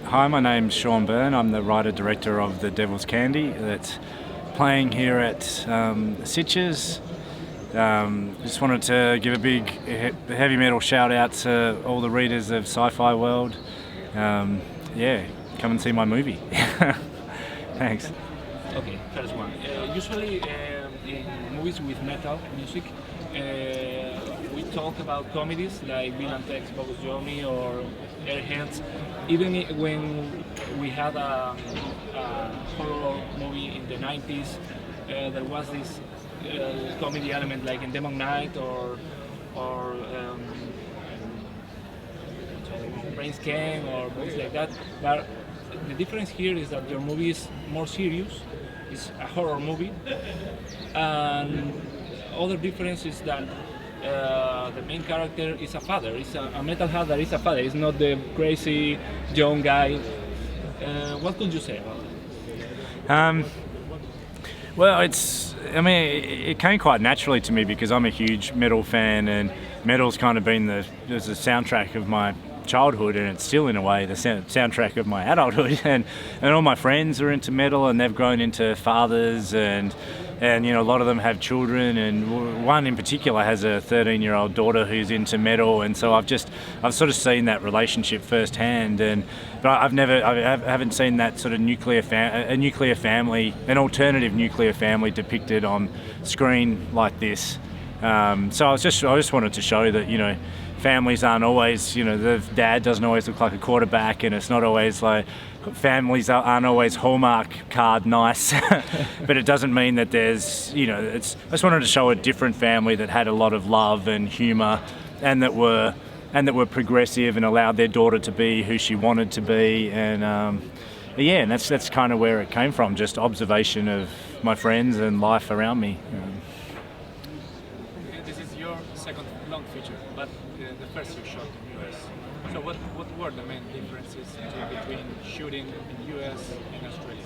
Hi, my name's Byrne. I'm the writer-director of The Devil's Candy that's playing here at Sitges. Just wanted to give a big heavy metal shout out to all the readers of Scifiworld. Come and see my movie. Thanks. Okay, first one. Usually in movies with metal music, we talk about comedies like Bill and Ted's Bogus Journey or Airheads. Even when we had a horror movie in the 90s, there was this comedy element like in Demon Knight or Brains Game or movies like that. But the difference here is that your movie is more serious. It's a horror movie, and other difference is that the main character is a father. It's a metalhead that is a father. It's not the crazy young guy. What could you say about it? Well, it came quite naturally to me because I'm a huge metal fan, and metal's kind of been the soundtrack of my childhood, and it's still in a way the soundtrack of my adulthood. And all my friends are into metal, and they've grown into fathers, and a lot of them have children, and one in particular has a 13-year-old daughter who's into metal, and so I've sort of seen that relationship firsthand. But I haven't seen that sort of an alternative nuclear family depicted on screen like this. So I just wanted to show that families aren't always, the dad doesn't always look like a quarterback, and it's not always like families aren't always Hallmark card nice. But it doesn't mean that there's, I just wanted to show a different family that had a lot of love and humour, and that were progressive and allowed their daughter to be who she wanted to be. And and that's kind of where it came from, just observation of my friends and life around me. This is your second long feature, but the first you shot in US. So what were the main differences between shooting in US and Australia?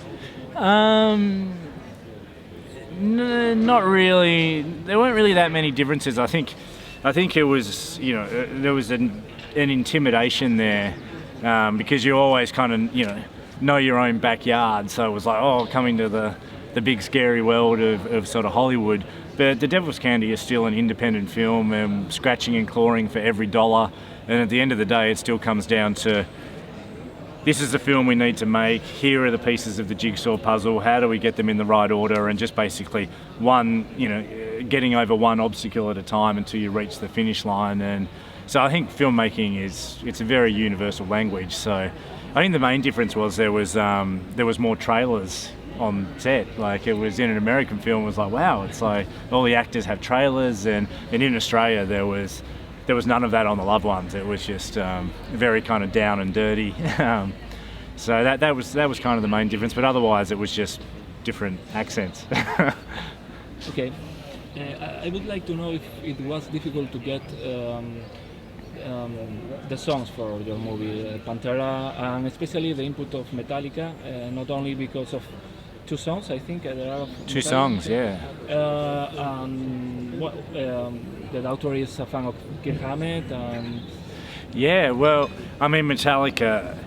Not really. There weren't really that many differences. I think it was, there was an intimidation there, because you always kind of, know your own backyard. So it was like, coming to the big scary world of sort of Hollywood. But The Devil's Candy is still an independent film, and scratching and clawing for every dollar. And at the end of the day, it still comes down to, this is the film we need to make. Here are the pieces of the jigsaw puzzle. How do we get them in the right order? And just basically getting over one obstacle at a time until you reach the finish line. And so I think filmmaking it's a very universal language. So I think the main difference was there was more trailers on set. Like, it was in an American film, it was like, wow, it's like all the actors have trailers, and in Australia there was none of that on the loved ones. It was just very kind of down and dirty. So that was kind of the main difference, but otherwise it was just different accents. Okay. I would like to know if it was difficult to get the songs for your movie, Pantera, and especially the input of Metallica, not only because of two songs, I think there are two songs, yeah. The author is a fan of Kirk Hammett, and yeah, well, I mean, Metallica,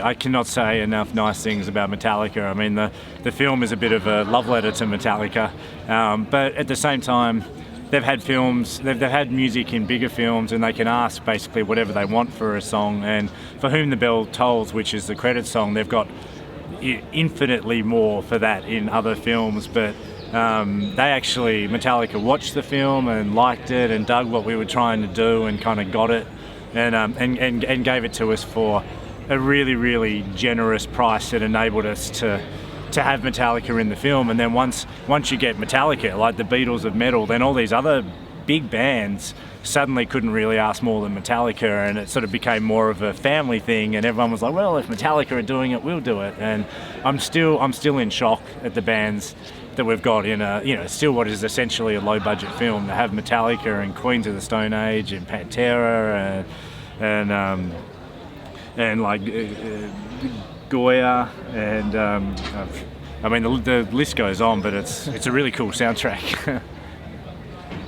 I cannot say enough nice things about Metallica. I mean, the film is a bit of a love letter to Metallica, but at the same time, they've had films, they've had music in bigger films, and they can ask basically whatever they want for a song. And For Whom the Bell Tolls, which is the credit song, they've got infinitely more for that in other films. But Metallica watched the film and liked it and dug what we were trying to do and kind of got it, and gave it to us for a really, really generous price that enabled us to have Metallica in the film. And then once you get Metallica, like the Beatles of metal, then all these other big bands suddenly couldn't really ask more than Metallica, and it sort of became more of a family thing, and everyone was like, well, if Metallica are doing it, we'll do it. And I'm still in shock at the bands that we've got in still what is essentially a low budget film, to have Metallica and Queens of the Stone Age and Pantera and like Goya, and I mean the list goes on, but it's a really cool soundtrack.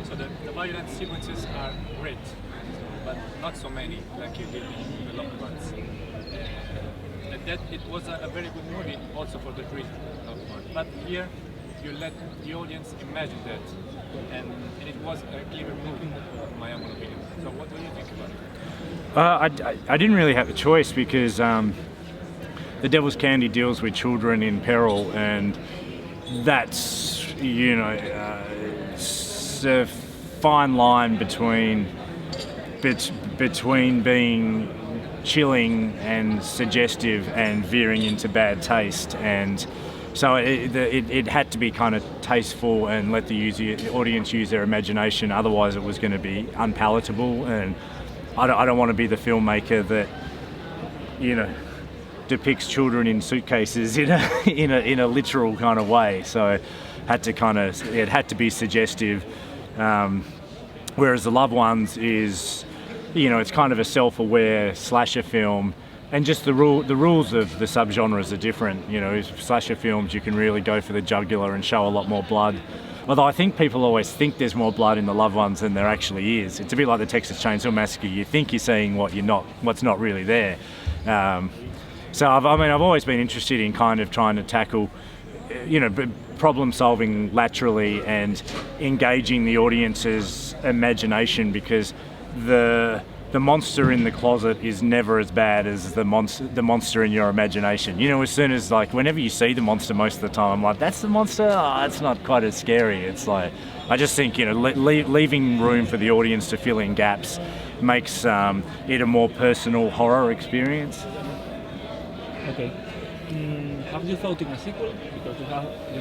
So the violent sequences are great, but but not so many like you did in the Loved Ones. And that it was a very good movie also for the reason. But here you let the audience imagine that, and it was a clever movie, in my own opinion. So what do you think about it? I didn't really have a choice because The Devil's Candy deals with children in peril, and that's, you know, it's a fine line between being chilling and suggestive and veering into bad taste, and so it had to be kind of tasteful and let the audience use their imagination. Otherwise, it was going to be unpalatable, and I don't want to be the filmmaker that, you know, depicts children in suitcases in a literal kind of way. So it had to be suggestive. Whereas The Loved Ones is, you know, it's kind of a self-aware slasher film, and just the rules of the subgenres are different. You know, slasher films, you can really go for the jugular and show a lot more blood. Although I think people always think there's more blood in The Loved Ones than there actually is. It's a bit like the Texas Chainsaw Massacre. You think you're seeing what's not really there. So I've always been interested in kind of trying to tackle, you know, problem solving laterally and engaging the audience's imagination, because the monster in the closet is never as bad as the monster in your imagination. You know, as soon as, like, whenever you see the monster, most of the time I'm like, that's the monster? Oh, it's not quite as scary. It's like, I just think, you know, leaving room for the audience to fill in gaps makes it a more personal horror experience. Okay. Have you thought in a sequel? Because you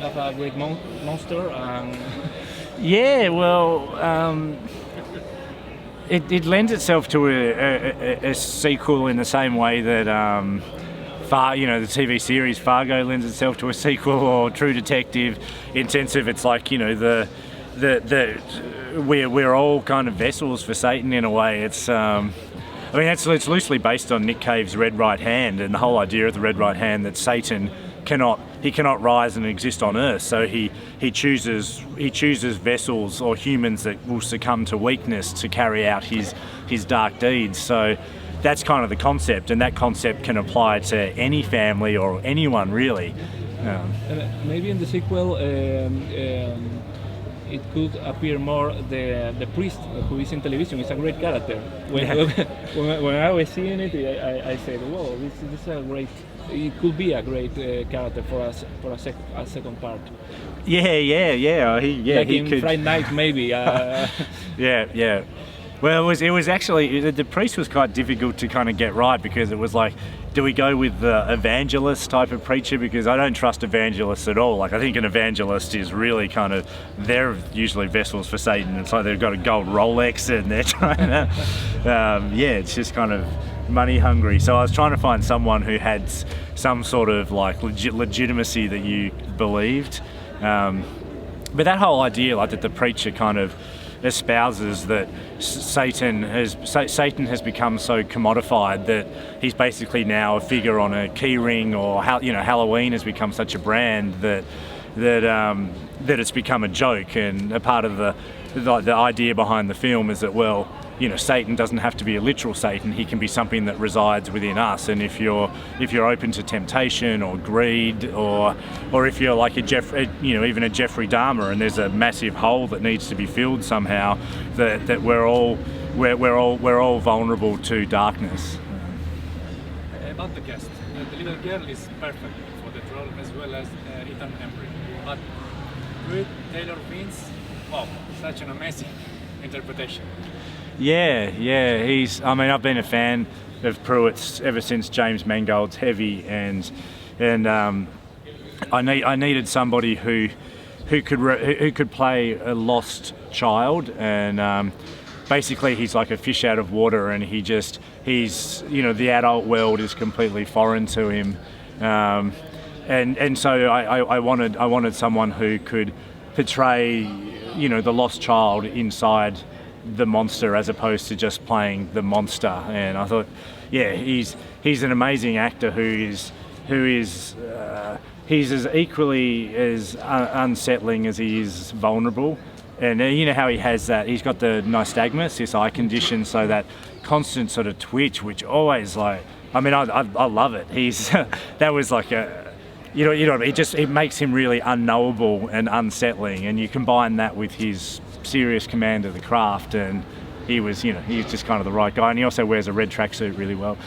have a great monster. Yeah, well, it lends itself to a sequel in the same way that the TV series Fargo lends itself to a sequel, or True Detective, in sense of it's like, you know, we're all kind of vessels for Satan in a way. It's it's loosely based on Nick Cave's Red Right Hand, and the whole idea of the Red Right Hand, that Satan cannot rise and exist on Earth, so he chooses vessels or humans that will succumb to weakness to carry out his dark deeds. So that's kind of the concept, and that concept can apply to any family or anyone really. Maybe in the sequel it could appear more the priest who is in television. It's a great character. When I was seeing it, I said, "Whoa, this is a great. It could be a great character for us for a second part." Yeah. He in could. Friday Night, maybe. Yeah. Well, it was actually, the priest was quite difficult to kind of get right, because it was like, do we go with the evangelist type of preacher? Because I don't trust evangelists at all. Like, I think an evangelist is really kind of, they're usually vessels for Satan. It's like they've got a gold Rolex and they're trying to, it's just kind of money hungry. So I was trying to find someone who had some sort of like legitimacy that you believed. But that whole idea, like, that the preacher kind of espouses that Satan has become so commodified that he's basically now a figure on a key ring, or Halloween has become such a brand that it's become a joke. And a part of the idea behind the film is that, well, you know, Satan doesn't have to be a literal Satan. He can be something that resides within us. And if you're open to temptation or greed, or if you're like even a Jeffrey Dahmer, and there's a massive hole that needs to be filled somehow, that we're all vulnerable to darkness. About the cast, the little girl is perfect for the role, as well as Ethan Embry. But with Taylor Vince, wow, such an amazing interpretation. Yeah. I've been a fan of Pruitt's ever since James Mangold's Heavy, and I needed somebody who could play a lost child, and basically he's like a fish out of water, and he's the adult world is completely foreign to him, and so I wanted someone who could portray, you know, the lost child inside the monster, as opposed to just playing the monster. And I thought, he's an amazing actor he's as equally as unsettling as he is vulnerable, And you know how he has that, he's got the nystagmus, this eye condition, so that constant sort of twitch, which always like, I mean, I love it. He's, that was like a, you know, it makes him really unknowable and unsettling, and you combine that with his serious command of the craft, and he was, you know, he's just kind of the right guy, and he also wears a red tracksuit really well.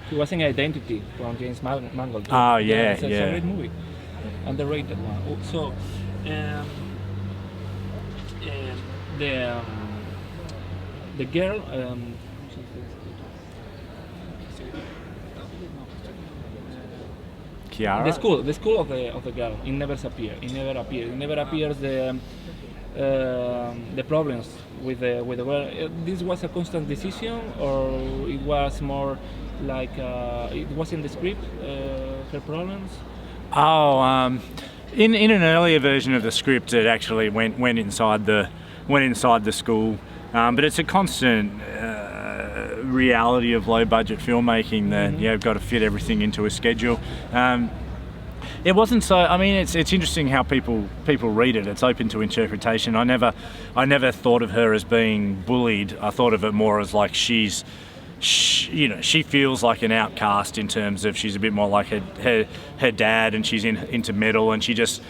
He was in Identity from James Mangold. Oh yeah, It's a great movie, underrated one. So, the girl. Kiara? The school of the girl. It never appears. It never appears the problems with the girl. This was a constant decision, or it was more like it was in the script. Her problems. Oh, in an earlier version of the script, it actually went inside the school, but it's a constant reality of low budget filmmaking that you've got to fit everything into a schedule. It wasn't so. I mean, it's interesting how people read it. It's open to interpretation. I never thought of her as being bullied. I thought of it more as like she feels like an outcast in terms of she's a bit more like her dad, and she's into metal, and she's just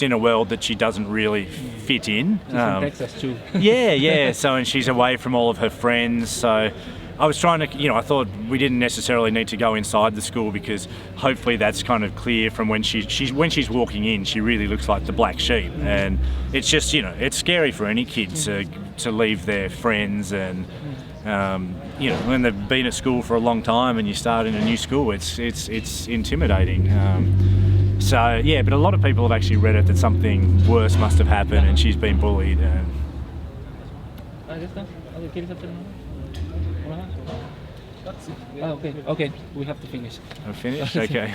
in a world that she doesn't really fit in. She's in Texas too. Yeah. So, and she's away from all of her friends. So I was trying to, I thought we didn't necessarily need to go inside the school, because hopefully that's kind of clear from when she's walking in. She really looks like the black sheep, and it's just, it's scary for any kid to leave their friends, and when they've been at school for a long time and you start in a new school, it's intimidating. So yeah, but a lot of people have actually read it that something worse must have happened and she's been bullied. Okay, we have to finish. Finished? Okay.